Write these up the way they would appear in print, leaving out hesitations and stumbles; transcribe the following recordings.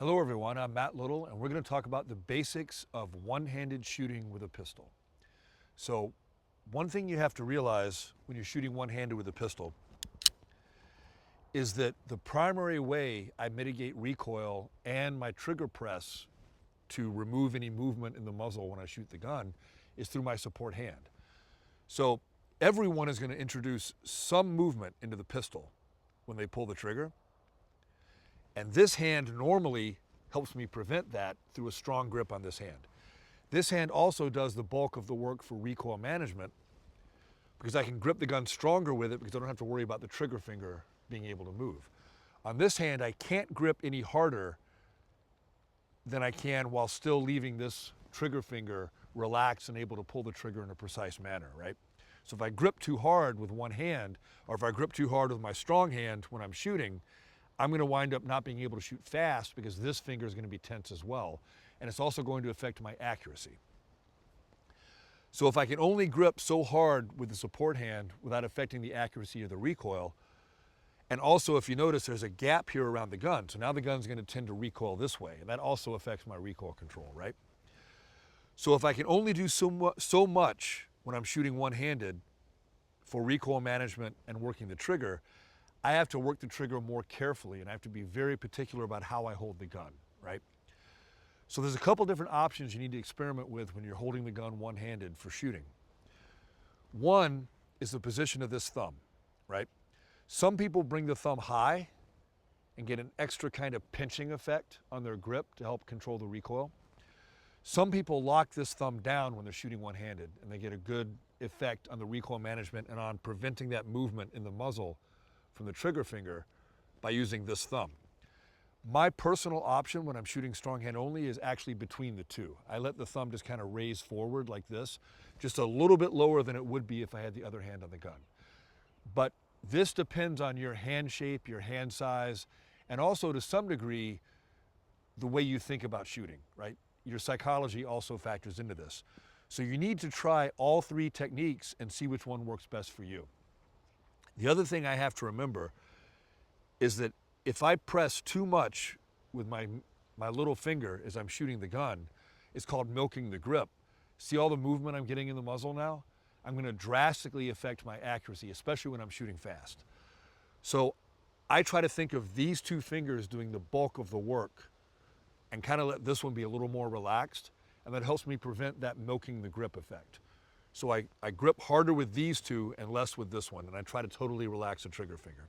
Hello everyone, I'm Matt Little and we're going to talk about the basics of one-handed shooting with a pistol. So one thing you have to realize when you're shooting one-handed with a pistol is that the primary way I mitigate recoil and my trigger press to remove any movement in the muzzle when I shoot the gun is through my support hand. So everyone is going to introduce some movement into the pistol when they pull the trigger. And this hand normally helps me prevent that through a strong grip on this hand. This hand also does the bulk of the work for recoil management because I can grip the gun stronger with it because I don't have to worry about the trigger finger being able to move. On this hand, I can't grip any harder than I can while still leaving this trigger finger relaxed and able to pull the trigger in a precise manner, right? So if I grip too hard with one hand, or if I grip too hard with my strong hand when I'm shooting, I'm going to wind up not being able to shoot fast because this finger is going to be tense as well. And it's also going to affect my accuracy. So if I can only grip so hard with the support hand without affecting the accuracy of the recoil, and also if you notice there's a gap here around the gun, so now the gun's going to tend to recoil this way, and that also affects my recoil control, right? So if I can only do so much when I'm shooting one-handed for recoil management and working the trigger, I have to work the trigger more carefully and I have to be very particular about how I hold the gun, right? So there's a couple different options you need to experiment with when you're holding the gun one-handed for shooting. One is the position of this thumb, right? Some people bring the thumb high and get an extra kind of pinching effect on their grip to help control the recoil. Some people lock this thumb down when they're shooting one-handed and they get a good effect on the recoil management and on preventing that movement in the muzzle from the trigger finger by using this thumb. My personal option when I'm shooting strong hand only is actually between the two. I let the thumb just kind of raise forward like this, just a little bit lower than it would be if I had the other hand on the gun. But this depends on your hand shape, your hand size, and also to some degree, the way you think about shooting, right? Your psychology also factors into this. So you need to try all three techniques and see which one works best for you. The other thing I have to remember is that if I press too much with my little finger as I'm shooting the gun, it's called milking the grip. See all the movement I'm getting in the muzzle now? I'm going to drastically affect my accuracy, especially when I'm shooting fast. So I try to think of these two fingers doing the bulk of the work and kind of let this one be a little more relaxed, and that helps me prevent that milking the grip effect. So I grip harder with these two and less with this one, and I try to totally relax the trigger finger.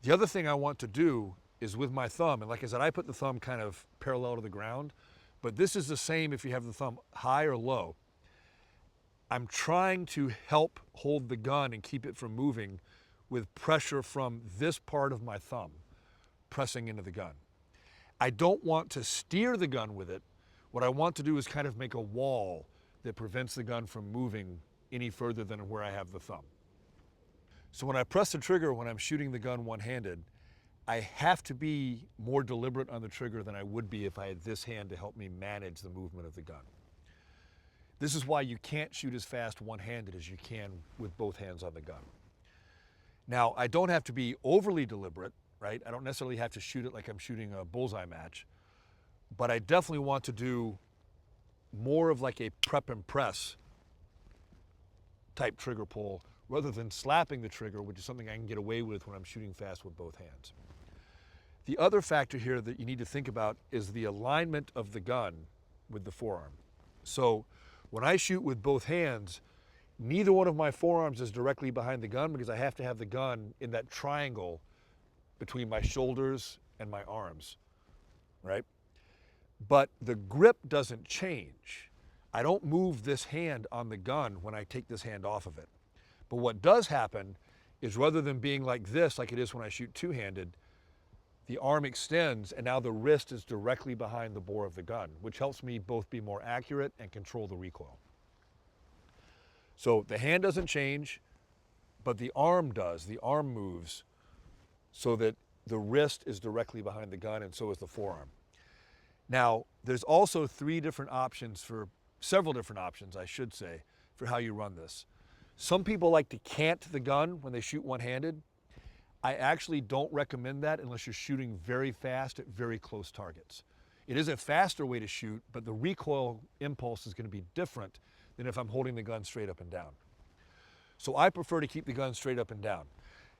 The other thing I want to do is with my thumb, and like I said, I put the thumb kind of parallel to the ground, but this is the same if you have the thumb high or low. I'm trying to help hold the gun and keep it from moving with pressure from this part of my thumb pressing into the gun. I don't want to steer the gun with it. What I want to do is kind of make a wall that prevents the gun from moving any further than where I have the thumb. So when I press the trigger when I'm shooting the gun one-handed, I have to be more deliberate on the trigger than I would be if I had this hand to help me manage the movement of the gun. This is why you can't shoot as fast one-handed as you can with both hands on the gun. Now, I don't have to be overly deliberate, right? I don't necessarily have to shoot it like I'm shooting a bullseye match, but I definitely want to do more of like a prep and press type trigger pull rather than slapping the trigger, which is something I can get away with when I'm shooting fast with both hands. The other factor here that you need to think about is the alignment of the gun with the forearm. So when I shoot with both hands, neither one of my forearms is directly behind the gun because I have to have the gun in that triangle between my shoulders and my arms, right? But the grip doesn't change. I don't move this hand on the gun when I take this hand off of it. But what does happen is rather than being like this, like it is when I shoot two-handed, the arm extends and now the wrist is directly behind the bore of the gun, which helps me both be more accurate and control the recoil. So the hand doesn't change, but the arm does. The arm moves so that the wrist is directly behind the gun and so is the forearm. Now, there's also several different options, I should say, for how you run this. Some people like to cant the gun when they shoot one-handed. I actually don't recommend that unless you're shooting very fast at very close targets. It is a faster way to shoot, but the recoil impulse is going to be different than if I'm holding the gun straight up and down. So I prefer to keep the gun straight up and down.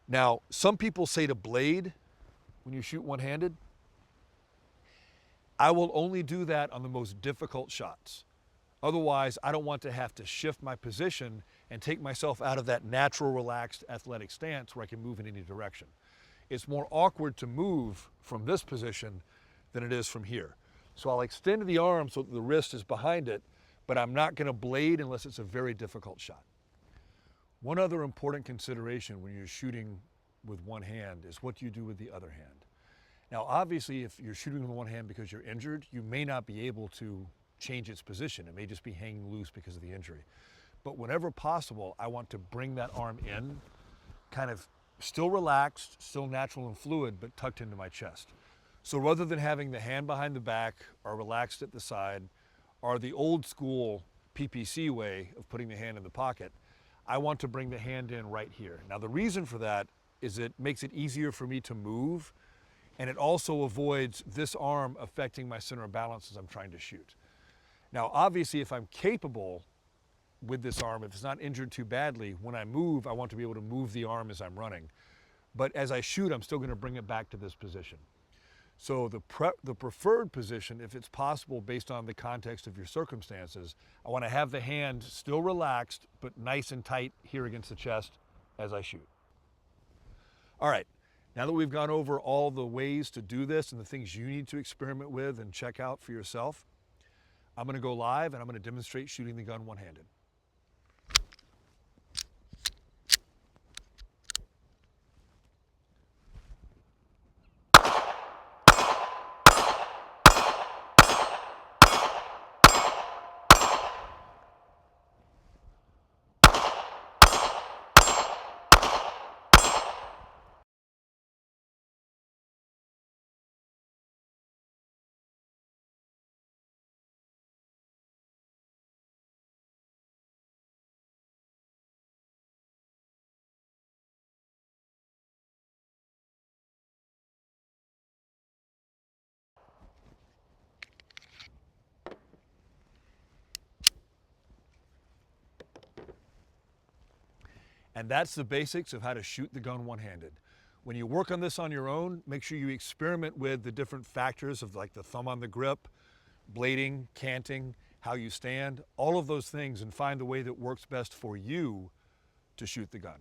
Now, some people say to blade when you shoot one-handed. I will only do that on the most difficult shots. Otherwise, I don't want to have to shift my position and take myself out of that natural, relaxed, athletic stance where I can move in any direction. It's more awkward to move from this position than it is from here. So I'll extend the arm so that the wrist is behind it, but I'm not going to blade unless it's a very difficult shot. One other important consideration when you're shooting with one hand is what you do with the other hand. Now, obviously, if you're shooting with one hand because you're injured, you may not be able to change its position. It may just be hanging loose because of the injury. But whenever possible, I want to bring that arm in, kind of still relaxed, still natural and fluid, but tucked into my chest. So rather than having the hand behind the back or relaxed at the side, or the old school PPC way of putting the hand in the pocket, I want to bring the hand in right here. Now, the reason for that is it makes it easier for me to move, and it also avoids this arm affecting my center of balance as I'm trying to shoot. Now, obviously, if I'm capable with this arm, if it's not injured too badly, when I move, I want to be able to move the arm as I'm running. But as I shoot, I'm still going to bring it back to this position. So the preferred position, if it's possible based on the context of your circumstances, I want to have the hand still relaxed, but nice and tight here against the chest as I shoot. All right, now that we've gone over all the ways to do this and the things you need to experiment with and check out for yourself, I'm going to go live and I'm going to demonstrate shooting the gun one-handed. And that's the basics of how to shoot the gun one-handed. When you work on this on your own, make sure you experiment with the different factors of like the thumb on the grip, blading, canting, how you stand, all of those things, and find the way that works best for you to shoot the gun.